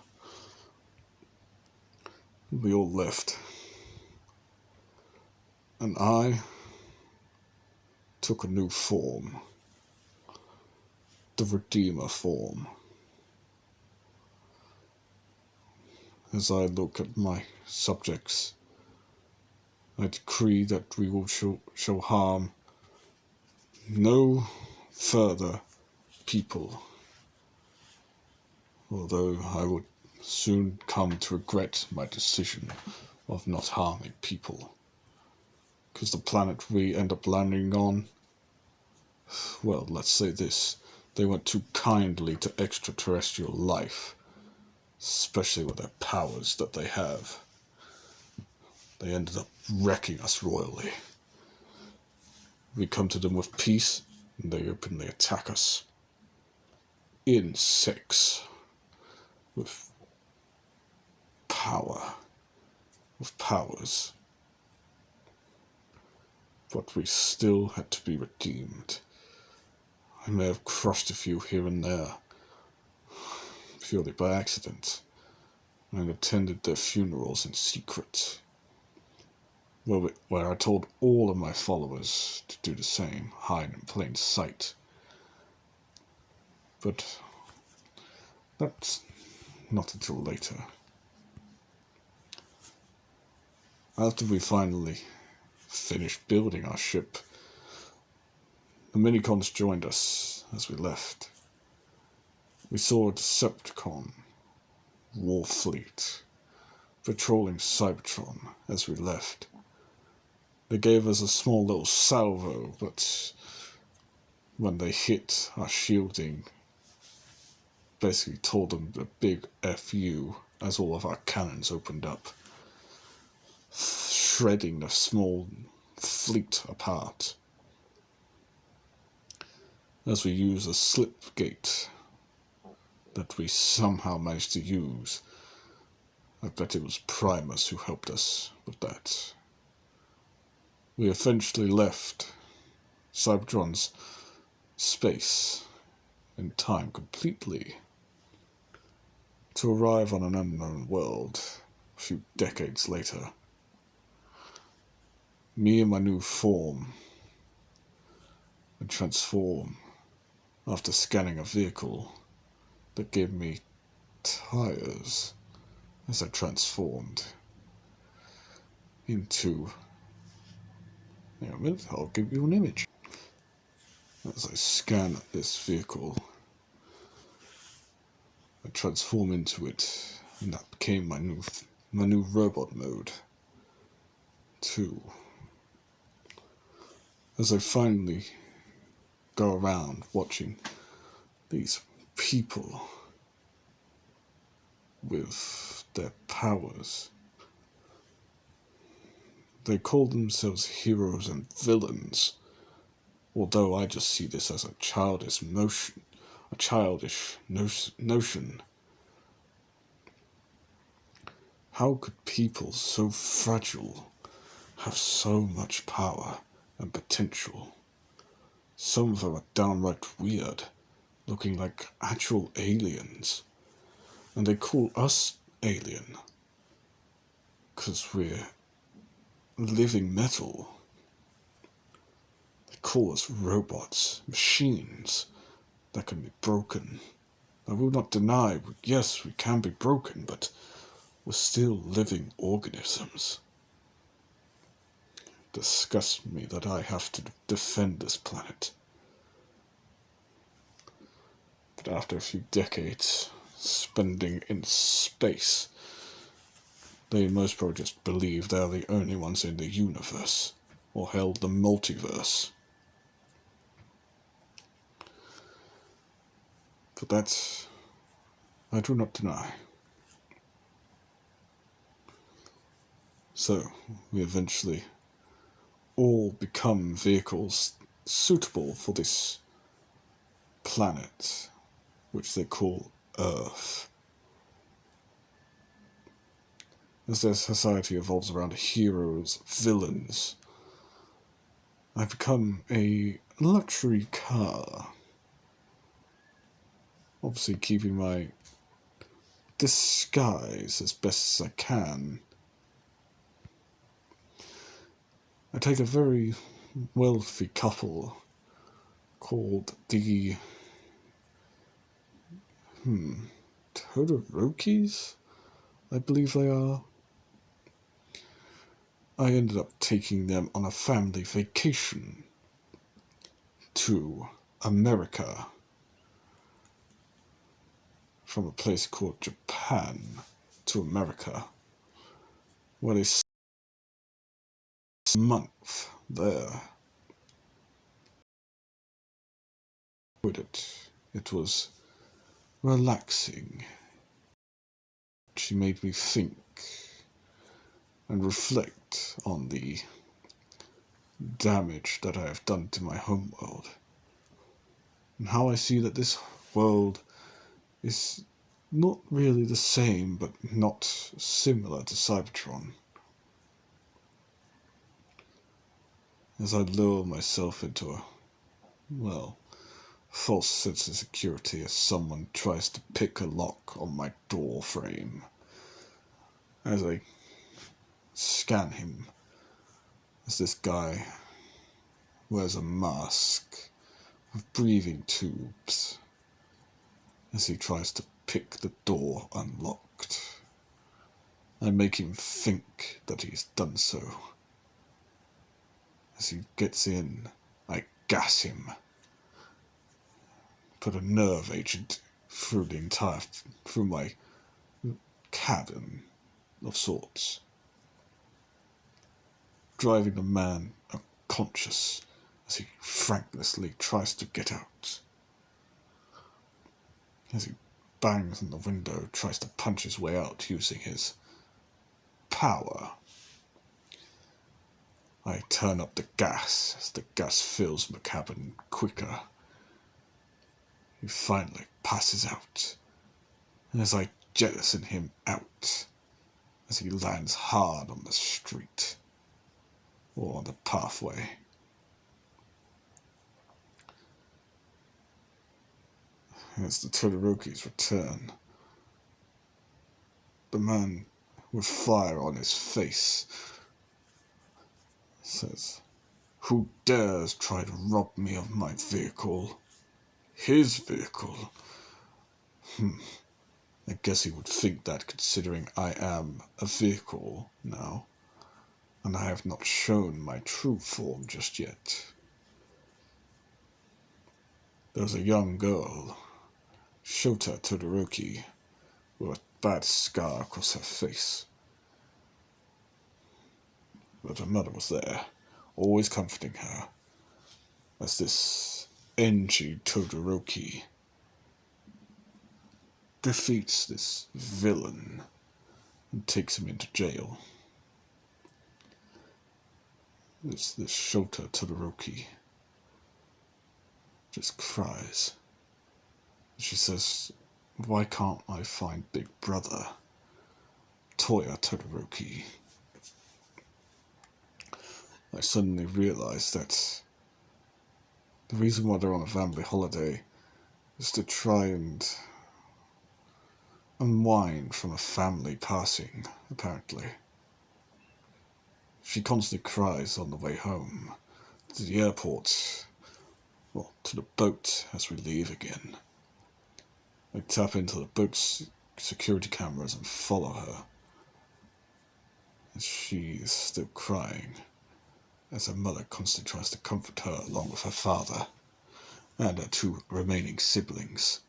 S1: we all left. And I took a new form.
S2: the Redeemer form. As I look at my subjects, I decree that we will shall harm no further people, although I would soon come to regret my decision of not harming people, because the planet we end up landing on, well, let's say this, they went too kindly to extraterrestrial life, especially with their powers that they have. They ended up wrecking us royally. We come to them with peace, and they openly attack us. Insects. With power. With powers. But we still had to be redeemed. I may have crushed a few here and there, purely by accident, and attended their funerals in secret, where I told all of my followers to do the same, hide in plain sight. But that's not until later. After we finally finished building our ship, the Minicons joined us as we left. We saw a Decepticon war fleet patrolling Cybertron as we left. They gave us a small little salvo, but when they hit our shielding, basically told them a big FU as all of our cannons opened up, shredding the small fleet apart. As we use a slip gate that we somehow managed to use. I bet it was Primus who helped us with that. We eventually left Cybertron's space and time completely to arrive on an unknown world a few decades later. Me in my new form would transform after scanning a vehicle that gave me tires as I transformed into... Hang on a minute, I'll give you an image. As I scan this vehicle, I transform into it, and that became my new robot mode. 2. As I finally go around watching these people with their powers. They call themselves heroes and villains, although I just see this as a childish notion. How could people so fragile have so much power and potential? Some of them are downright weird, looking like actual aliens. And they call us alien, because we're living metal. They call us robots, machines that can be broken. I will not deny, yes, we can be broken, but we're still living organisms. It disgusts me that I have to defend this planet. But after a few decades spending in space, they most probably just believe they're the only ones in the universe, or hell, the multiverse. But that I do not deny. So, we eventually all become vehicles suitable for this planet, which they call Earth. As their society evolves around heroes, villains, I become a luxury car. Obviously keeping my disguise as best as I can. I take a very wealthy couple called the Todorokis? I believe they are. I ended up taking them on a family vacation to America from a place called Japan to America, where they spent a month there. It was relaxing. She made me think and reflect on the damage that I have done to my homeworld, and how I see that this world is not really the same, but not similar to Cybertron. As I lure myself into a, well, false sense of security as someone tries to pick a lock on my door frame. As I scan him, as this guy wears a mask with breathing tubes, as he tries to pick the door unlocked. I make him think that he's done so. As he gets in, I gas him. Put a nerve agent through my cabin of sorts, driving the man unconscious as he franklessly tries to get out. As he bangs on the window, tries to punch his way out using his power. I turn up the gas as the gas fills my cabin quicker. He finally passes out, and as I jettison him out, as he lands hard on the street or on the pathway. As the Todorokis return, the man with fire on his face says, "Who dares try to rob me of my vehicle? His vehicle? I guess he would think that, considering I am a vehicle now, and I have not shown my true form just yet." There's a young girl, Shota Todoroki, with a bad scar across her face. But her mother was there, always comforting her, as this Enji Todoroki defeats this villain and takes him into jail. This Shota Todoroki just cries. She says, "Why can't I find Big Brother, Toya Todoroki?" I suddenly realize that the reason why they're on a family holiday is to try and unwind from a family passing, apparently. She constantly cries on the way home, to the airport, well, to the boat as we leave again. I tap into the boat's security cameras and follow her, as she is still crying, as her mother constantly tries to comfort her along with her father and her two remaining siblings.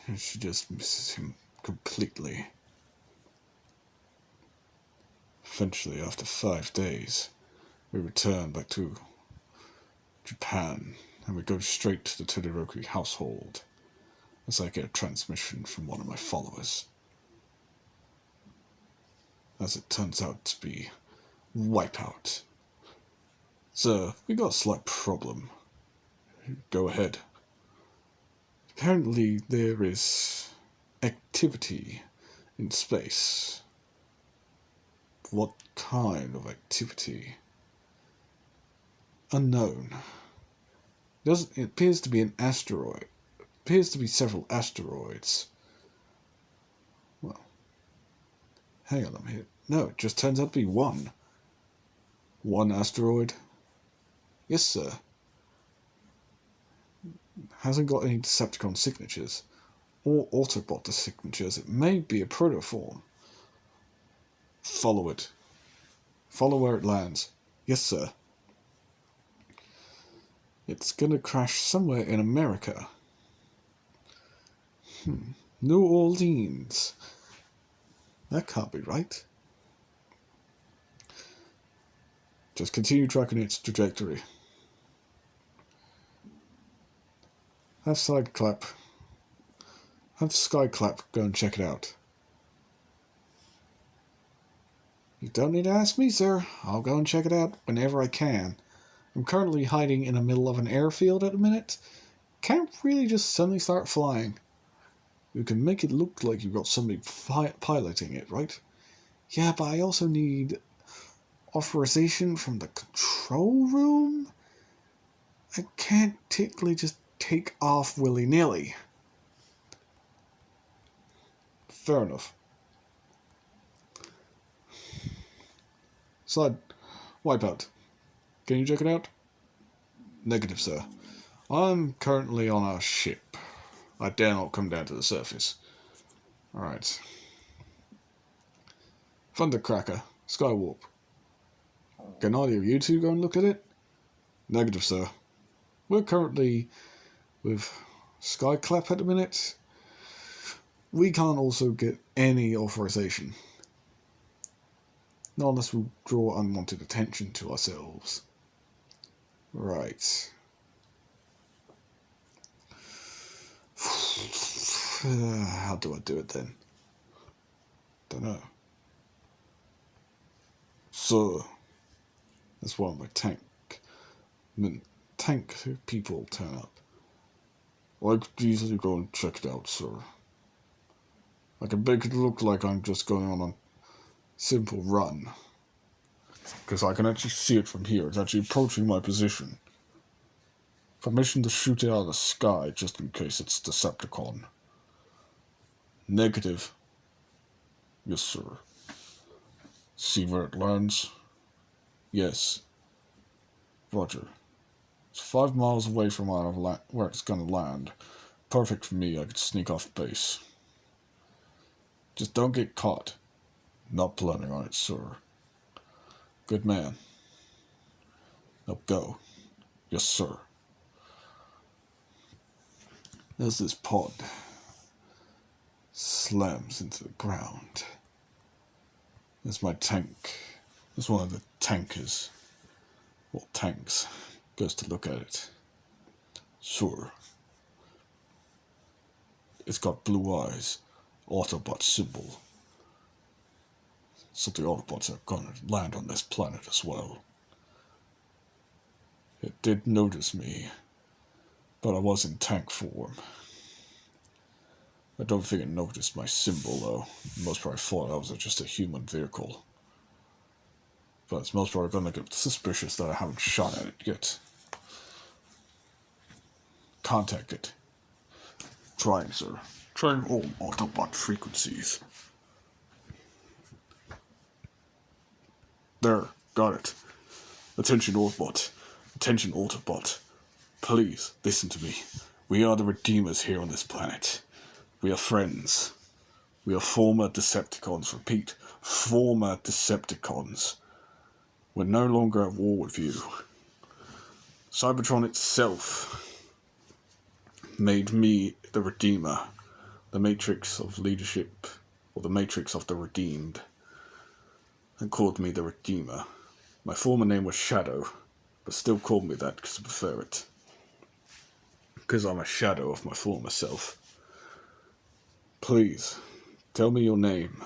S2: And she just misses him completely. Eventually, after 5 days, we return back to Japan, and we go straight to the Todoroki household, as I get a transmission from one of my followers. As it turns out to be Wipeout. "Sir, we got a slight problem." "Go ahead." "Apparently there is activity in space." "What kind of activity?" "Unknown. It appears to be an asteroid. It appears to be several asteroids." "Well, hang on a minute. No, it just turns out to be one." "One asteroid?" "Yes, sir." hasn't got any Decepticon signatures or Autobot signatures. It may be a protoform. Follow it. Follow where it lands. Yes, sir. It's gonna crash somewhere in America. New Orleans. That can't be right. Just continue tracking its trajectory. Have Skyclap go and check it out. You don't need to ask me, sir. I'll go and check it out whenever I can. I'm currently hiding in the middle of an airfield at the minute. Can't really just suddenly start flying. You can make it look like you've got somebody piloting it, right? Yeah, but I also need authorization from the control room? I can't technically just take off willy-nilly. Fair enough. Slide. Wipeout. Can you check it out? Negative, sir. I'm currently on a ship. I dare not come down to the surface. Alright. Thundercracker. Skywarp. Can either of you two go and look at it? Negative, sir. We're currently with Skyclap at the minute. We can't also get any authorization. Not unless we draw unwanted attention to ourselves. Right. How do I do it then? Don't know. So, that's why my tank people turn up. I could easily go and check it out, sir. I can make it look like I'm just going on a simple run. Because I can actually see it from here. It's actually approaching my position. Permission to shoot it out of the sky, just in case it's Decepticon. Negative. Yes, sir. See where it lands? Yes. Roger. It's 5 miles away from where it's gonna land. Perfect for me, I could sneak off base. Just don't get caught. Not planning on it, sir. Good man. Now go. Yes, sir. There's this pod. Slams into the ground. There's my tank. There's one of the tankers. Well, tanks. Goes to look at it. Sure. It's got blue eyes. Autobot symbol. So the Autobots are gonna land on this planet as well. It did notice me, but I was in tank form. I don't think it noticed my symbol, though. Most probably thought I was just a human vehicle. But it's most probably gonna get suspicious that I haven't shot at it yet. Contact it. Trying, sir. Trying all Autobot frequencies. There, got it. Attention, Autobot. Attention, Autobot. Please, listen to me. We are the Redeemers here on this planet. We are friends. We are former Decepticons. Repeat, former Decepticons. We're no longer at war with you. Cybertron itself made me the Redeemer. The Matrix of Leadership, or the Matrix of the Redeemed, and called me the Redeemer. My former name was Shadow, but still called me that because I prefer it. Because I'm a shadow of my former self. Please, tell me your name,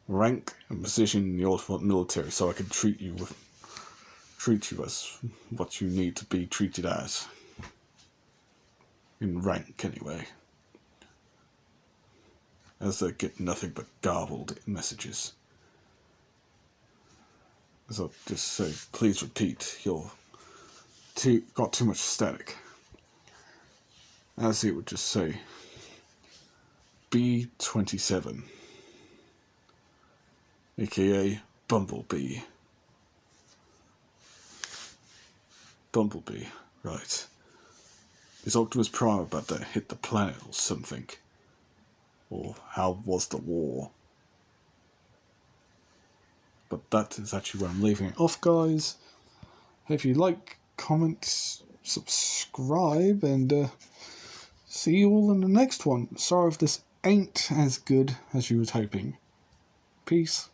S2: rank and position in the Autobot military so I can treat you as what you need to be treated as. In rank, anyway. As they get nothing but garbled messages. As I'll just say, please repeat, you're got too much static. As it would just say, B27, aka Bumblebee. Bumblebee, right. Is Optimus Prime about to hit the planet or something? Or how was the war? But that is actually where I'm leaving it off, guys. If you like, comment, subscribe, and see you all in the next one. Sorry if this ain't as good as you was hoping. Peace.